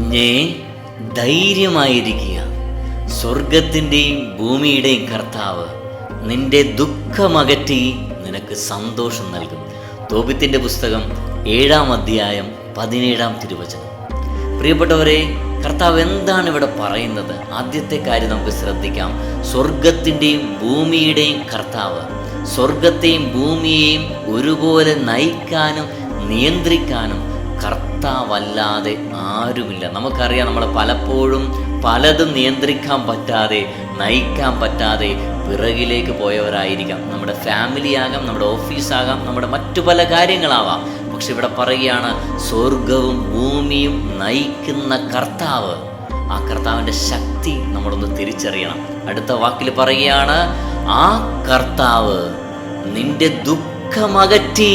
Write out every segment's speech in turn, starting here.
കുഞ്ഞേ, ധൈര്യമായിരിക്കുക. സ്വർഗത്തിൻ്റെയും ഭൂമിയുടെയും കർത്താവ് നിന്റെ ദുഃഖമകറ്റി നിനക്ക് സന്തോഷം നൽകും. തോബിത്തിൻ്റെ പുസ്തകം 7-ാം അധ്യായം 17-ാം തിരുവചനം. പ്രിയപ്പെട്ടവരെ, കർത്താവ് എന്താണ് ഇവിടെ പറയുന്നത്? ആദ്യത്തെ കാര്യം നമുക്ക് ശ്രദ്ധിക്കാം. സ്വർഗത്തിൻ്റെയും ഭൂമിയുടെയും കർത്താവ്, സ്വർഗത്തെയും ഭൂമിയെയും ഒരുപോലെ നയിക്കാനും നിയന്ത്രിക്കാനും കർത്താവല്ലാതെ ആരുമില്ല. നമുക്കറിയാം, നമ്മൾ പലപ്പോഴും പലതും നിയന്ത്രിക്കാൻ പറ്റാതെ, നയിക്കാൻ പറ്റാതെ പിറകിലേക്ക് പോയവരായിരിക്കാം. നമ്മുടെ ഫാമിലി ആകാം, നമ്മുടെ ഓഫീസാകാം, നമ്മുടെ മറ്റു പല കാര്യങ്ങളാവാം. പക്ഷെ ഇവിടെ പറയുകയാണ്, സ്വർഗവും ഭൂമിയും നയിക്കുന്ന കർത്താവ്. ആ കർത്താവിൻ്റെ ശക്തി നമ്മളൊന്ന് തിരിച്ചറിയണം. അടുത്ത വാക്കിൽ പറയുകയാണ്, ആ കർത്താവ് നിന്റെ ദുഃഖമകറ്റി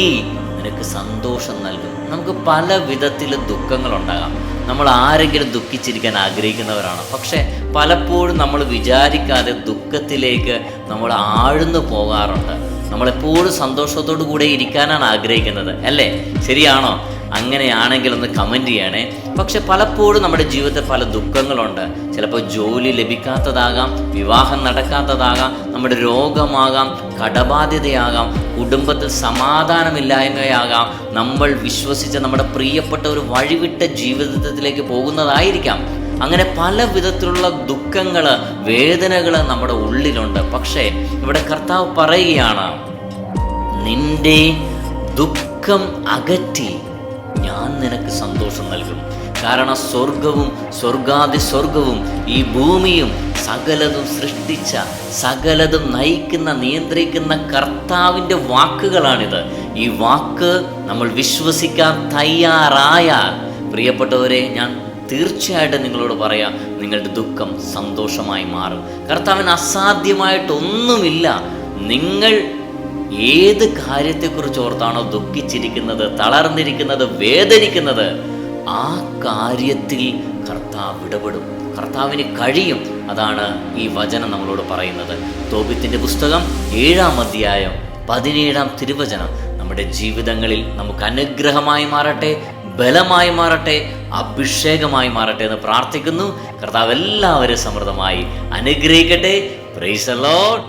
നിനക്ക് സന്തോഷം നൽകും. നമുക്ക് പല വിധത്തിൽ ദുഃഖങ്ങളുണ്ടാകാം. നമ്മൾ ആരെങ്കിലും ദുഃഖിച്ചിരിക്കാൻ ആഗ്രഹിക്കുന്നവരാണ്. പക്ഷെ പലപ്പോഴും നമ്മൾ വിചാരിക്കാതെ ദുഃഖത്തിലേക്ക് നമ്മൾ ആഴ്ന്നു പോകാറുണ്ട്. നമ്മളെപ്പോഴും സന്തോഷത്തോടു കൂടെ ഇരിക്കാനാണ് ആഗ്രഹിക്കുന്നത്, അല്ലേ? ശരിയാണോ? അങ്ങനെയാണെങ്കിൽ ഒന്ന് കമൻറ്റ് ചെയ്യണേ. പക്ഷെ പലപ്പോഴും നമ്മുടെ ജീവിതത്തിൽ പല ദുഃഖങ്ങളുണ്ട്. ചിലപ്പോൾ ജോലി ലഭിക്കാത്തതാകാം, വിവാഹം നടക്കാത്തതാകാം, നമ്മുടെ രോഗമാകാം, കടബാധ്യതയാകാം, കുടുംബത്തിൽ സമാധാനമില്ലായ്മയാകാം, നമ്മൾ വിശ്വസിച്ച നമ്മുടെ പ്രിയപ്പെട്ട ഒരു വഴിവിട്ട ജീവിതത്തിലേക്ക് പോകുന്നതായിരിക്കാം. അങ്ങനെ പല വിധത്തിലുള്ള ദുഃഖങ്ങൾ, വേദനകൾ നമ്മുടെ ഉള്ളിലുണ്ട്. പക്ഷേ ഇവിടെ കർത്താവ് പറയുകയാണ്, നിന്റെ ദുഃഖം അകറ്റി ഞാൻ നിനക്ക് സന്തോഷം നൽകും. കാരണം സ്വർഗവും സ്വർഗാദി സ്വർഗവും ഈ ഭൂമിയും സകലതും സൃഷ്ടിച്ച, സകലതും നയിക്കുന്ന, നിയന്ത്രിക്കുന്ന കർത്താവിൻ്റെ വാക്കുകളാണിത്. ഈ വാക്ക് നമ്മൾ വിശ്വസിക്കാൻ തയ്യാറായാൽ, പ്രിയപ്പെട്ടവരെ, ഞാൻ തീർച്ചയായിട്ടും നിങ്ങളോട് പറയാം, നിങ്ങളുടെ ദുഃഖം സന്തോഷമായി മാറും. കർത്താവിന് അസാധ്യമായിട്ടൊന്നുമില്ല. നിങ്ങൾ ഏത് കാര്യത്തെക്കുറിച്ച് ഓർത്താണോ ദുഃഖിച്ചിരിക്കുന്നത്, തളർന്നിരിക്കുന്നത്, വേദനിക്കുന്നത്, ആ കാര്യത്തിൽ കർത്താവ് ഇടപെടും. കർത്താവിന് കഴിയും. അതാണ് ഈ വചനം നമ്മളോട് പറയുന്നത്. തോബിത്തിൻ്റെ പുസ്തകം 7-ാം അധ്യായം 17-ാം തിരുവചനം നമ്മുടെ ജീവിതങ്ങളിൽ നമുക്ക് അനുഗ്രഹമായി മാറട്ടെ, ബലമായി മാറട്ടെ, അഭിഷേകമായി മാറട്ടെ എന്ന് പ്രാർത്ഥിക്കുന്നു. കർത്താവ് എല്ലാവരും സമൃദ്ധമായി അനുഗ്രഹിക്കട്ടെ. Praise the Lord.